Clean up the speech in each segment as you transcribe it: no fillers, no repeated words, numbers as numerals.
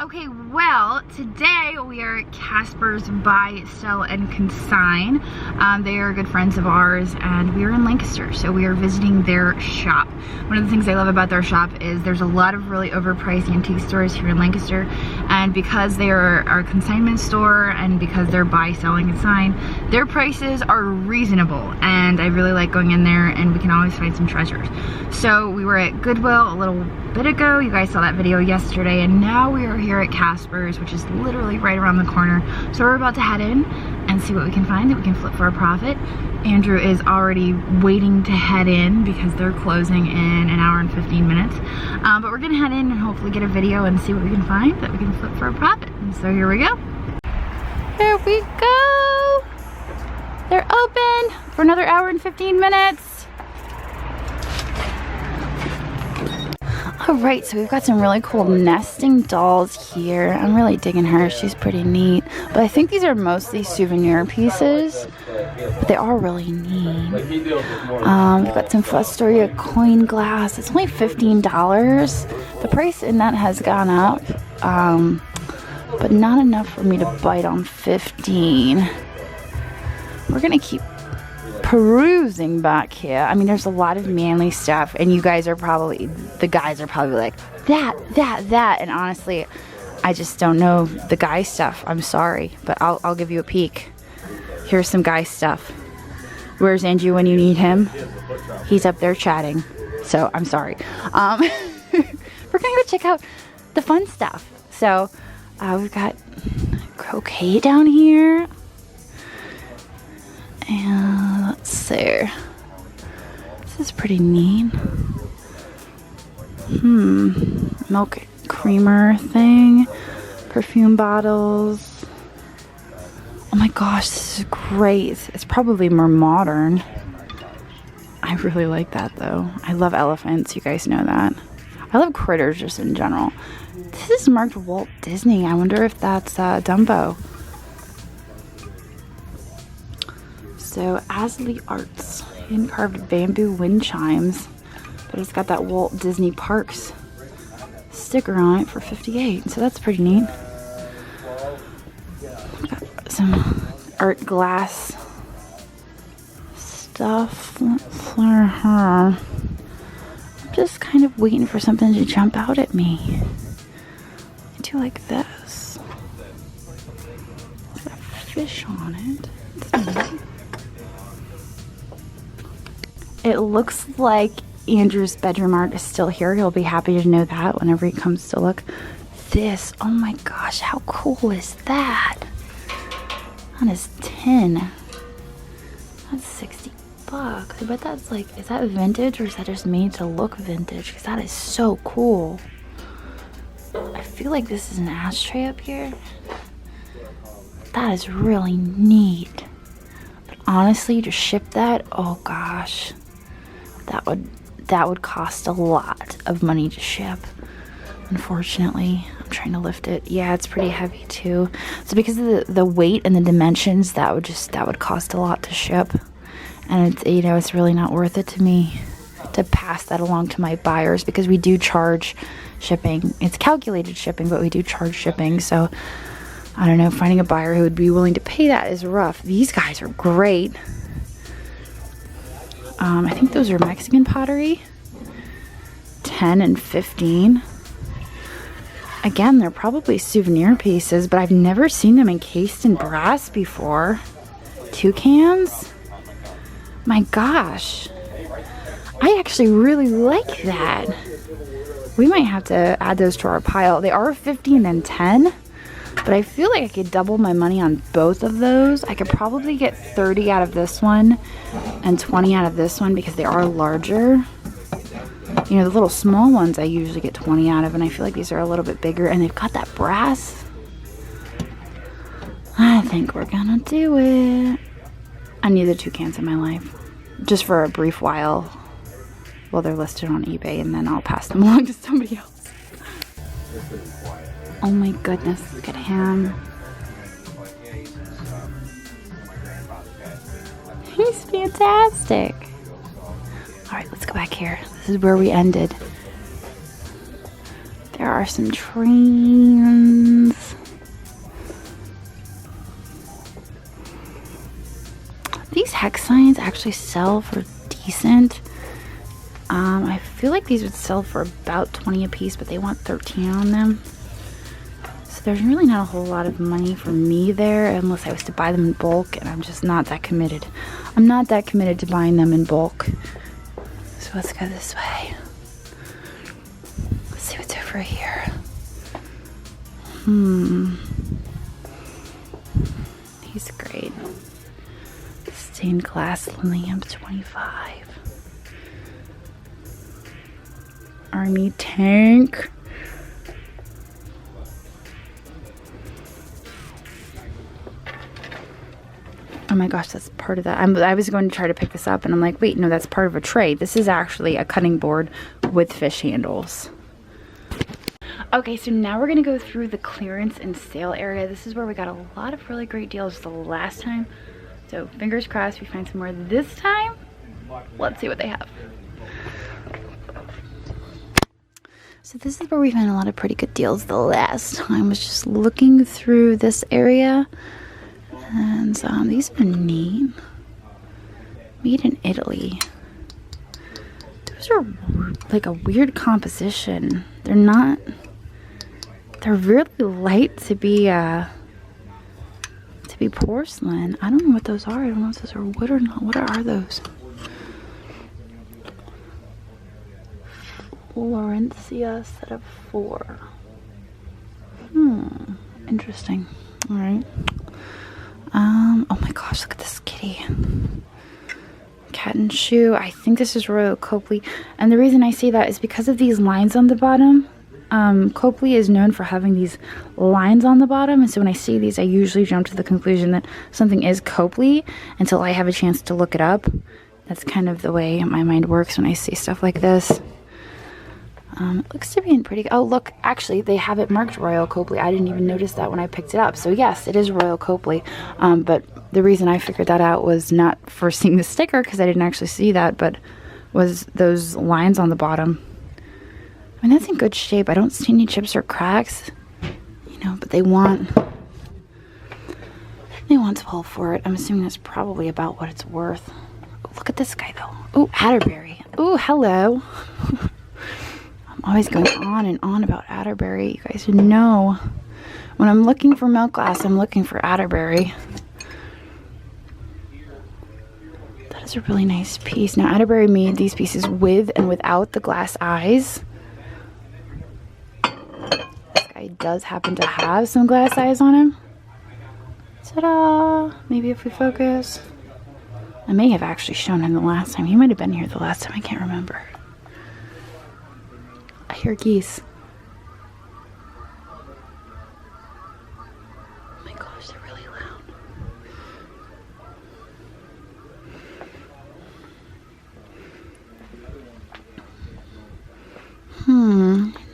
Okay, well, today we are at Kasper's Buy, Sell, and Consign. They are good friends of ours, and we are in Lancaster, so we are visiting their shop. One of the things I love about their shop is there's a lot of really overpriced antique stores here in Lancaster, and because they are our consignment store and because they're buy, sell, and consign, their prices are reasonable, and I really like going in there, and we can always find some treasures. So we were at Goodwill a little bit ago. You guys saw that video yesterday, and now we are here at Kasper's, which is literally right around the corner. So we're about to head in and see what we can find that we can flip for a profit. Andrew is already waiting to head in because they're closing in an hour and 15 minutes. But we're gonna head in and hopefully get a video and see what we can find that we can flip for a profit. And so here we go. Here we go. They're open for another hour and 15 minutes. Alright, so we've got some really cool nesting dolls here. I'm really digging her. She's pretty neat. But I think these are mostly souvenir pieces. But they are really neat. We've got some Fostoria coin glass. It's only $15. The price in that has gone up. But not enough for me to bite on 15. We're going to keep perusing back here. I mean, there's a lot of manly stuff, and you guys are probably, the guys are probably like, that, and honestly, I just don't know the guy stuff. I'm sorry, but I'll give you a peek. Here's some guy stuff. Where's Andrew when you need him? He's up there chatting, so I'm sorry. We're gonna go check out the fun stuff. So, we've got croquet down here. And let's see. This is pretty neat. Milk creamer thing. Perfume bottles. Oh my gosh, this is great. It's probably more modern. I really like that though. I love elephants, you guys know that. I love critters just in general. This is marked Walt Disney. I wonder if that's Dumbo. So, Asley Arts, hand carved bamboo wind chimes, but it's got that Walt Disney Parks sticker on it for $58, so that's pretty neat. Got some art glass stuff for her. I'm just kind of waiting for something to jump out at me. I do like this. It's got a fish on it. It's neat. It looks like Andrew's bedroom art is still here. He'll be happy to know that whenever he comes to look. This, oh my gosh, how cool is that? That is 10. That's 60 bucks. I bet that's like, is that vintage or is that just made to look vintage? Because that is so cool. I feel like this is an ashtray up here. That is really neat. But honestly, to ship that, oh gosh. That would cost a lot of money to ship. Unfortunately, I'm trying to lift it. Yeah, it's pretty heavy too. So because of the weight and the dimensions, that would cost a lot to ship. And it's, you know, it's really not worth it to me to pass that along to my buyers because we do charge shipping. It's calculated shipping, but we do charge shipping. So I don't know, finding a buyer who would be willing to pay that is rough. These guys are great. I think those are Mexican pottery. 10 and 15. Again, they're probably souvenir pieces, but I've never seen them encased in brass before. Toucans? My gosh. I actually really like that. We might have to add those to our pile. They are 15 and 10. But I feel like I could double my money on both of those. I could probably get 30 out of this one and 20 out of this one because they are larger. You know, the little small ones I usually get 20 out of, and I feel like these are a little bit bigger, and they've got that brass. I think we're gonna do it. I need the toucans in my life. Just for a brief while. Well, they're listed on eBay, and then I'll pass them along to somebody else. Oh my goodness, look at him. He's fantastic. All right, let's go back here. This is where we ended. There are some trains. These hex signs actually sell for decent. I feel like these would sell for about 20 a piece, but they want 13 on them. So there's really not a whole lot of money for me there unless I was to buy them in bulk, and I'm just not that committed. I'm not that committed to buying them in bulk. So let's go this way. Let's see what's over here. He's great. Stained glass lamp, 25. Army tank. Oh my gosh, that's part of that. I was going to try to pick this up and I'm like, wait, no, that's part of a tray. This is actually a cutting board with fish handles. Okay, so now we're gonna go through the clearance and sale area. This is where we got a lot of really great deals the last time. So fingers crossed we find some more this time. Let's see what they have. So this is where we found a lot of pretty good deals the last time. I was just looking through this area. And these are neat. Made in Italy. Those are like a weird composition. They're really light to be porcelain. I don't know what those are. I don't know if those are wood or not. What are those? Florencia set of 4. Interesting. All right. Oh my gosh, look at this kitty. Cat and shoe. I think this is Royal Copley. And the reason I say that is because of these lines on the bottom. Copley is known for having these lines on the bottom. And so when I see these, I usually jump to the conclusion that something is Copley until I have a chance to look it up. That's kind of the way my mind works when I see stuff like this. It looks to be in pretty good. Oh, look, actually, they have it marked Royal Copley. I didn't even notice that when I picked it up. So, yes, it is Royal Copley. But the reason I figured that out was not for seeing the sticker, because I didn't actually see that, but was those lines on the bottom. I mean, that's in good shape. I don't see any chips or cracks, you know, but they want 12 for it. I'm assuming that's probably about what it's worth. Oh, look at this guy, though. Oh, Atterbury. Oh, hello. I'm always going on and on about Atterbury. You guys know when I'm looking for milk glass, I'm looking for Atterbury. That is a really nice piece. Now, Atterbury made these pieces with and without the glass eyes. This guy does happen to have some glass eyes on him. Ta-da! Maybe if we focus. I may have actually shown him the last time. He might have been here the last time. I can't remember. I hear geese. Oh my gosh, they're really loud.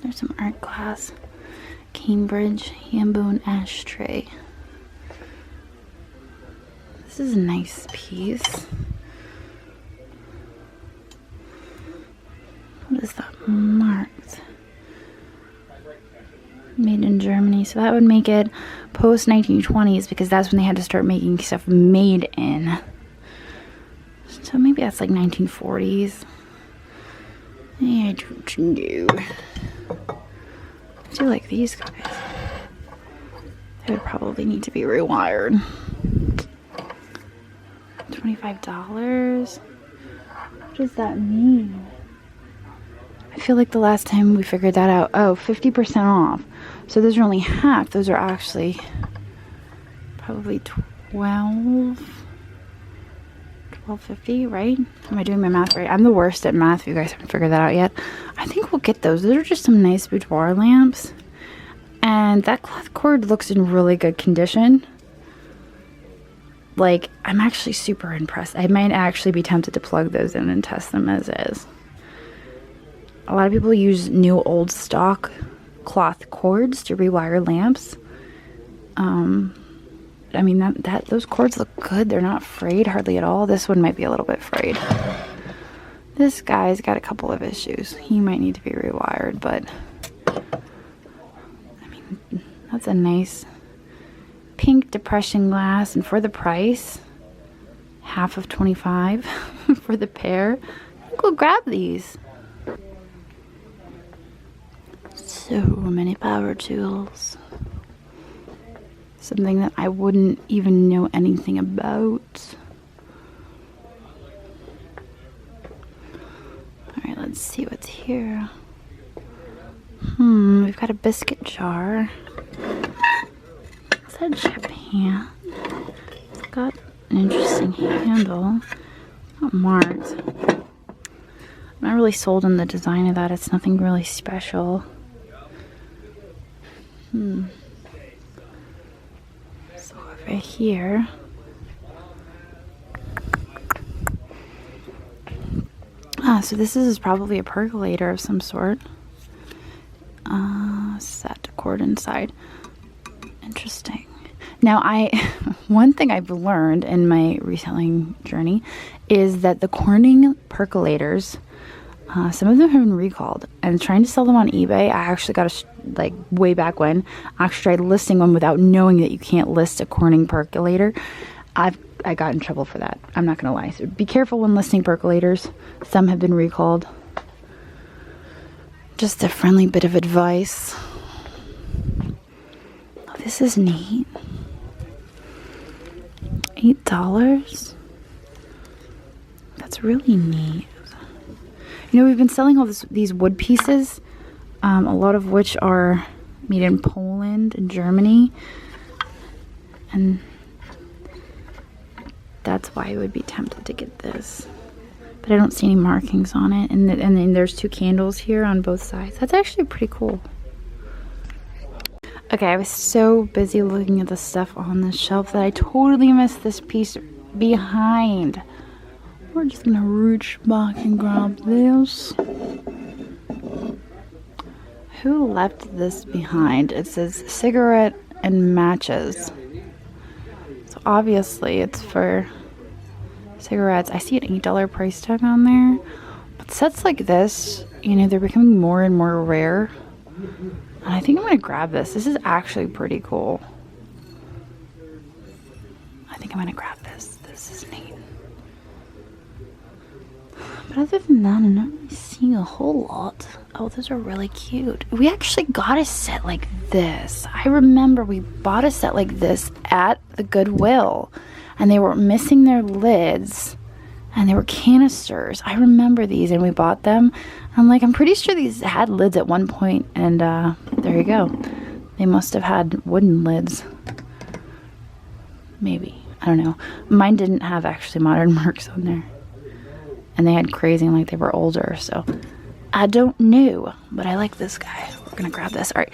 There's some art glass. Cambridge Hambone ashtray. This is a nice piece. What is that marked? Made in Germany. So that would make it post 1920s because that's when they had to start making stuff made in. So maybe that's like 1940s. I don't know. I do like these guys. They would probably need to be rewired. $25? What does that mean? I feel like the last time we figured that out, oh, 50% off. So those are only half. Those are actually probably $12.50, right? Am I doing my math right? I'm the worst at math if you guys haven't figured that out yet. I think we'll get those. Those are just some nice boudoir lamps. And that cloth cord looks in really good condition. Like, I'm actually super impressed. I might actually be tempted to plug those in and test them as is. A lot of people use new old stock cloth cords to rewire lamps. I mean, those cords look good. They're not frayed hardly at all. This one might be a little bit frayed. This guy's got a couple of issues. He might need to be rewired, but a nice pink depression glass, and for the price, half of 25 for the pair, I think we'll grab these. So many power tools. Something that I wouldn't even know anything about. Alright, let's see what's here. We've got a biscuit jar. Is that Japan? It's got an interesting handle. It's not marked. I'm not really sold on the design of that. It's nothing really special. So over here, so this is probably a percolator of some sort. Set cord inside. Interesting. Now, one thing I've learned in my reselling journey is that the Corning percolators, some of them have been recalled, and trying to sell them on eBay, I actually got like way back when, I actually tried listing one without knowing that you can't list a Corning percolator. I got in trouble for that. I'm not gonna lie. So be careful when listing percolators. Some have been recalled. Just a friendly bit of advice. Oh, this is neat. $8. That's really neat. You know, we've been selling all these wood pieces, a lot of which are made in Poland and Germany, and that's why I would be tempted to get this. But I don't see any markings on it, and then there's 2 candles here on both sides. That's actually pretty cool. Okay, I was so busy looking at the stuff on the shelf that I totally missed this piece behind. We're just gonna reach back and grab this. Who left this behind? It says cigarette and matches. So obviously it's for cigarettes. I see an $8 price tag on there. But sets like this, you know, they're becoming more and more rare. And I think I'm gonna grab this. This is actually pretty cool. I think I'm gonna grab this. This is neat. But other than that, I'm not really seeing a whole lot. Oh, those are really cute. We actually got a set like this. I remember we bought a set like this at the Goodwill, and they were missing their lids, and they were canisters. I remember these, and we bought them. I'm like, I'm pretty sure these had lids at one point, and there you go. They must have had wooden lids. Maybe. I don't know. Mine didn't have actually modern marks on there. And they had crazy, like they were older, so I don't know. But I like this guy. We're gonna grab this. All right.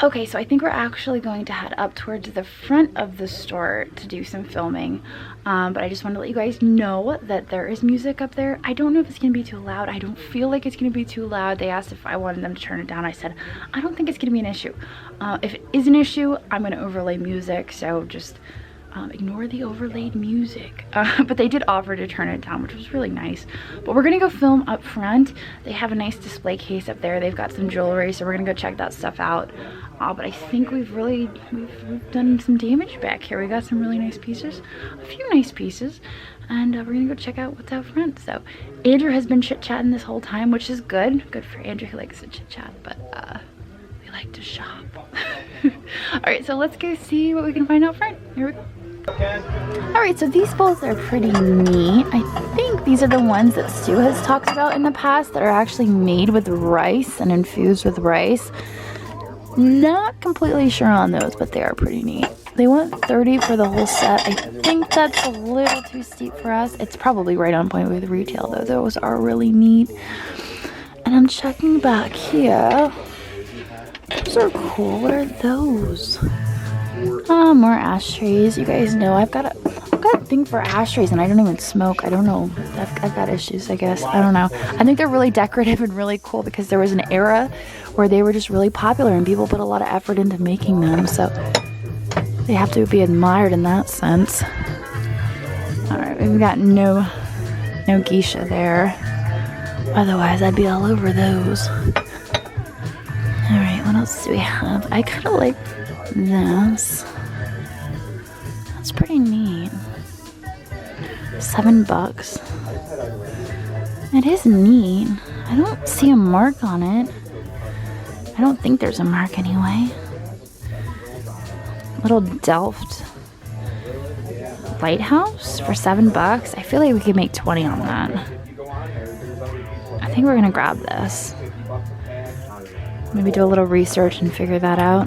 Okay, so I think we're actually going to head up towards the front of the store to do some filming. But I just wanted to let you guys know that there is music up there. I don't know if it's gonna be too loud. I don't feel like it's gonna be too loud. They asked if I wanted them to turn it down. I said, I don't think it's gonna be an issue. If it is an issue, I'm gonna overlay music, so just ignore the overlaid music. But they did offer to turn it down, which was really nice. But we're gonna go film up front. They have a nice display case up there. They've got some jewelry, so we're gonna go check that stuff out. But I think we've done some damage back here. We got some really nice pieces, a few nice pieces, and we're gonna go check out what's out front. So Andrew has been chit-chatting this whole time, which is good for Andrew, who likes to chit-chat, but we like to shop. All right, so let's go see what we can find out front. Here we go. Alright, so these bowls are pretty neat. I think these are the ones that Sue has talked about in the past that are actually made with rice and infused with rice. Not completely sure on those, but they are pretty neat. They want $30 for the whole set. I think that's a little too steep for us. It's probably right on point with retail though. Those are really neat. And I'm checking back here. Those are cool. What are those? More ashtrays. You guys know I've got a thing for ashtrays, and I don't even smoke. I don't know. I've got issues, I guess. I don't know. I think they're really decorative and really cool because there was an era where they were just really popular and people put a lot of effort into making them, so they have to be admired in that sense. Alright, we've got no geisha there. Otherwise, I'd be all over those. Alright, what else do we have? I kind of like this. That's pretty neat. $7. It is neat. I don't see a mark on it. I don't think there's a mark anyway. Little Delft lighthouse for $7. I feel like we could make 20 on that. I think we're gonna grab this. Maybe do a little research and figure that out.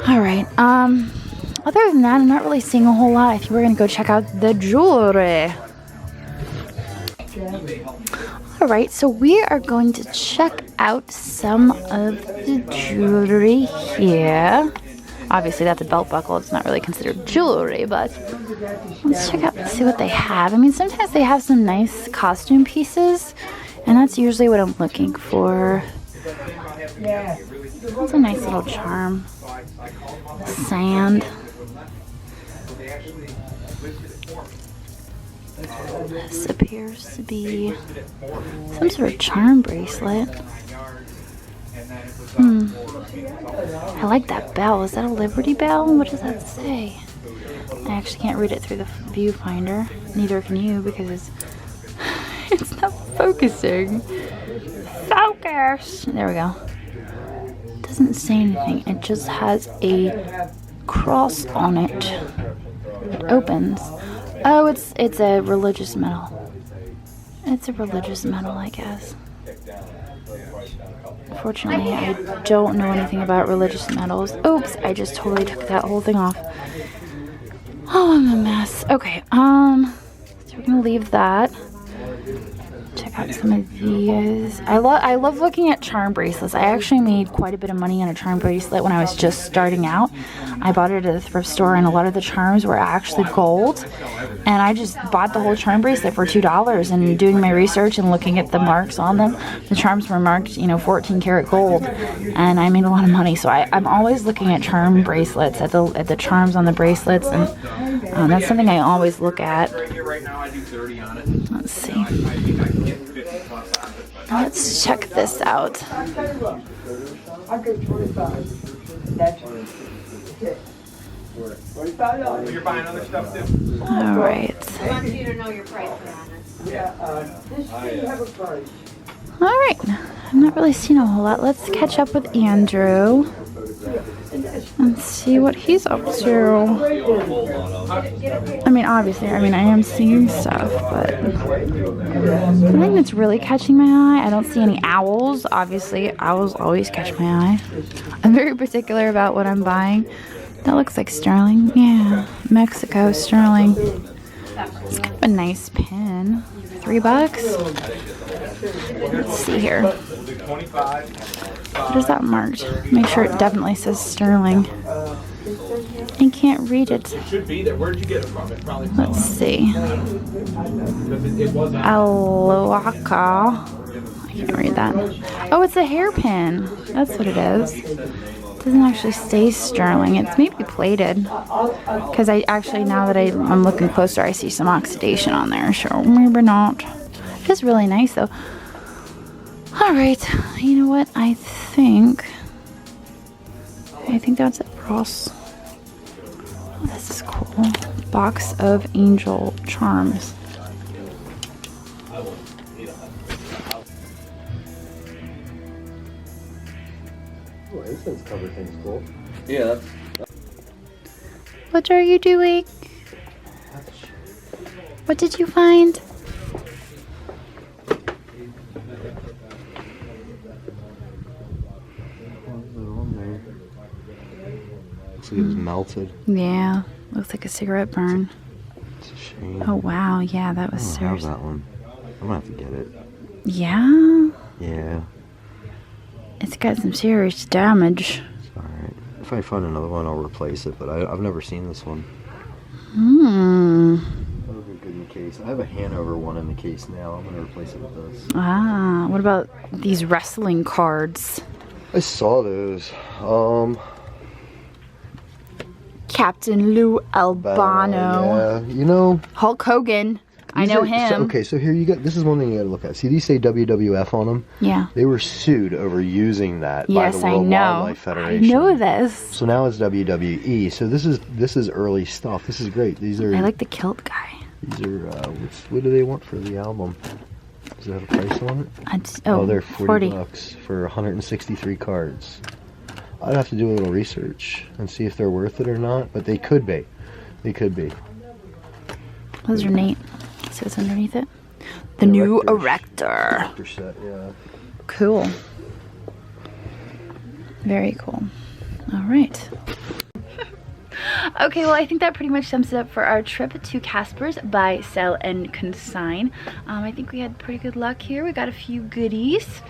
All right. Other than that, I'm not really seeing a whole lot. I think we're gonna go check out the jewelry. All right, so we are going to check out some of the jewelry here. Obviously, that's a belt buckle. It's not really considered jewelry, but let's check out and see what they have. I mean, sometimes they have some nice costume pieces, and that's usually what I'm looking for. That's a nice little charm. Sand. This appears to be some sort of charm bracelet. I like that bell. Is that a Liberty Bell? What does that say? I actually can't read it through the viewfinder. Neither can you because it's not focusing. Focus! There we go. It doesn't say anything. It just has a cross on it. It opens. Oh, it's a religious medal. It's a religious medal, I guess. Unfortunately, I don't know anything about religious medals. Oops, I just totally took that whole thing off. Oh, I'm a mess. Okay, so we're gonna leave that. Check out some of these. I love looking at charm bracelets. I actually made quite a bit of money on a charm bracelet when I was just starting out. I bought it at a thrift store, and a lot of the charms were actually gold. And I just bought the whole charm bracelet for $2. And doing my research and looking at the marks on them, the charms were marked, 14 karat gold, and I made a lot of money. So I'm always looking at charm bracelets, at the charms on the bracelets, and that's something I always look at. Let's see. Let's check this out. All right. I want you to know your price on it. All right. I've not really seen a whole lot. Let's catch up with Andrew and see what he's up to. I mean, obviously, I am seeing stuff, but the thing that's really catching my eye, I don't see any owls. Obviously, owls always catch my eye. I'm very particular about what I'm buying. That looks like sterling. Yeah, Mexico sterling. It's kind of a nice pin. $3. Let's see here. What is that marked? Make sure it definitely says sterling. I can't read it. Let's see. Aloaka. I can't read that. Oh, it's a hairpin. That's what it is. It doesn't actually say sterling. It's maybe plated. Because I actually, now that I'm looking closer, I see some oxidation on there. So maybe not. It is really nice though. Alright, you know what? I think that's it, Ross. Oh, this is cool. Box of angel charms. Oh, incense cover thing's cool. Yeah. What are you doing? What did you find? Looks like it was melted. Yeah, looks like a cigarette burn. It's a shame. Oh wow, yeah, that was I don't have serious. that one. I'm gonna have to get it. Yeah? Yeah. It's got some serious damage. It's alright. If I find another one, I'll replace it, but I've never seen this one. That would be good in the case. I have a Hanover one in the case now. I'm gonna replace it with this. Ah, what about these wrestling cards? I saw those. Captain Lou Albano. Yeah, Hulk Hogan. I know him. So here you go. This is one thing you got to look at. See, these say WWF on them. Yeah. They were sued over using that by the Yes, I World know. Wildlife Federation. I know this. So now it's WWE. So this is early stuff. This is great. These are. I like the kilt guy. These are. What do they want for the album? Does it have a price on it? Oh, they're 40 bucks for 163 cards. I'd have to do a little research and see if they're worth it or not, but they could be. They could be. Those are neat. See what's underneath it? The new Erector. Erector set, yeah. Cool. Very cool. All right. Okay, well, I think that pretty much sums it up for our trip to Kasper's Buy, Sell, and Consign. I think we had pretty good luck here. We got a few goodies.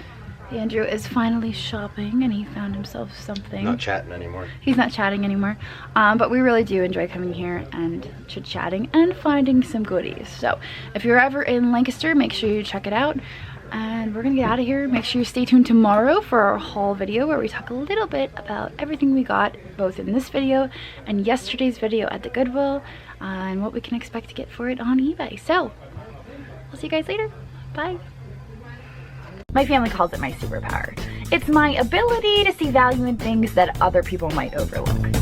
Andrew is finally shopping and he found himself something. Not chatting anymore. He's not chatting anymore. But we really do enjoy coming here and chit-chatting and finding some goodies. So if you're ever in Lancaster, make sure you check it out. And we're gonna get out of here. Make sure you stay tuned tomorrow for our haul video where we talk a little bit about everything we got both in this video and yesterday's video at the Goodwill and what we can expect to get for it on eBay. So I'll see you guys later. Bye. My family calls it my superpower. It's my ability to see value in things that other people might overlook.